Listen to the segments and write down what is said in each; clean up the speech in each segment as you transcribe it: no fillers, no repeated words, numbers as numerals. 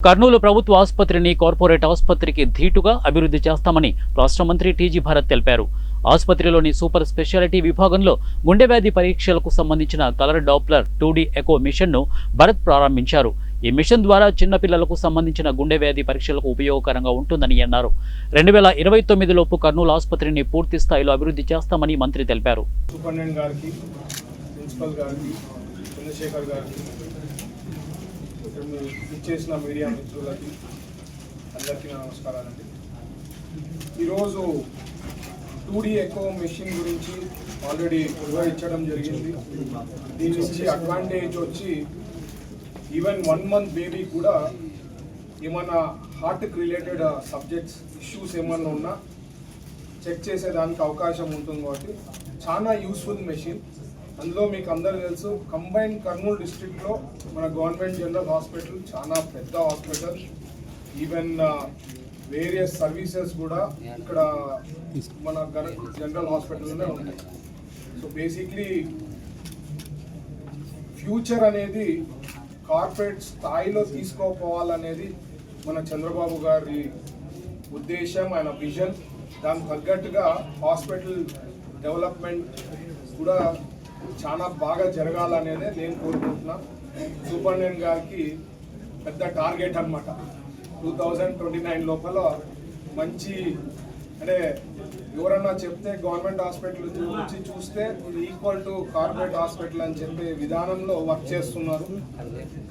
కర్నూలు ప్రభుత్వ ఆసుపత్రిని కార్పొరేట్ ఆసుపత్రికి ధీటుగా అభివృద్ధి చేస్తామని రాష్ట్ర మంత్రి టీజీ భరత్ తెలిపారు. ఆసుపత్రిలోని సూపర్ స్పెషాలిటీ విభాగంలో గుండె వ్యాధి పరీక్షలకు సంబంధించిన కలర్ డాప్లర్ 2D ఎకో మిషన్ను భరత్ ప్రారంభించారు. ఈ మిషన్ ద్వారా చిన్నపిల్లలకు సంబంధించిన గుండె వ్యాధి పరీక్షలకు ఉపయోగకరంగా ఉంటుందని అన్నారు. 2029 లోపు కర్నూలు ఆసుపత్రిని పూర్తి స్థాయిలో అభివృద్ధి చేస్తామని మంత్రి తెలిపారు. ఇచ్చేసిన మీడియా మిత్రులకి అందరికీ నమస్కారాలండి. ఈరోజు 2D ఎకో మెషిన్ గురించి ఆల్రెడీ వివరించడం జరిగింది. దీని నుంచి అడ్వాంటేజ్ వచ్చి ఈవెన్ 1 month బేబీ కూడా ఏమన్నా హార్ట్కి రిలేటెడ్ సబ్జెక్ట్స్ ఇష్యూస్ ఏమన్నా ఉన్నా చెక్ చేసేదానికి అవకాశం ఉంటుంది. కాబట్టి చాలా యూస్ఫుల్ మెషిన్. అందులో మీకు అందరూ తెలుసు, కంబైన్ కర్నూలు డిస్ట్రిక్ట్లో మన గవర్నమెంట్ జనరల్ హాస్పిటల్ చాలా పెద్ద హాస్పిటల్. ఈవెన్ వేరియస్ సర్వీసెస్ కూడా ఇక్కడ మన జనరల్ హాస్పిటల్లోనే ఉంటాయి. సో బేసిక్లీ ఫ్యూచర్ అనేది కార్పొరేట్ స్థాయిలో తీసుకోపోవాలనేది మన చంద్రబాబు గారి ఉద్దేశం, ఆయన విజన్. దానికి తగ్గట్టుగా హాస్పిటల్ డెవలప్మెంట్ కూడా చాలా బాగా జరగాలనేదే నేను కోరుకుంటున్నా. సూపరింటెండెంట్ గారికి పెద్ద టార్గెట్ అన్నమాట. 2029 లోపల మంచి, అంటే ఎవరన్నా చెప్తే గవర్నమెంట్ హాస్పిటల్ వచ్చి చూస్తే ఈక్వల్ టు కార్పొరేట్ హాస్పిటల్ అని చెప్పే విధానంలో వర్క్ చేస్తున్నారు.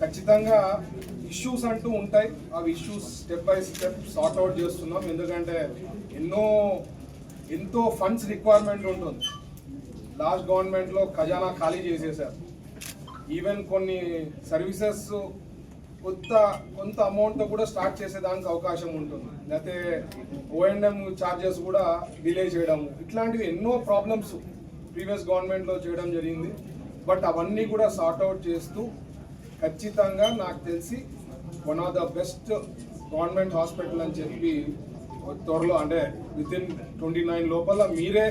ఖచ్చితంగా ఇష్యూస్ అంటూ ఉంటాయి. అవి issues step by step sort out చేస్తున్నాం. ఎందుకంటే ఎంతో ఫండ్స్ రిక్వైర్మెంట్ ఉంటుంది. లాస్ట్ గవర్నమెంట్లో ఖజానా ఖాళీ చేసేసారు. ఈవెన్ కొన్ని సర్వీసెస్ కొంత అమౌంట్తో కూడా స్టార్ట్ చేసేదానికి అవకాశం ఉంటుంది. లేకపోతే O&M ఛార్జెస్ కూడా డిలే చేయడం, ఇట్లాంటివి ఎన్నో ప్రాబ్లమ్స్ ప్రీవియస్ గవర్నమెంట్లో చేయడం జరిగింది. బట్ అవన్నీ కూడా సార్ట్ అవుట్ చేస్తూ ఖచ్చితంగా నాకు తెలిసి one of the best government hospital అని చెప్పి త్వరలో, అంటే వితిన్ 29 లోపల మీరే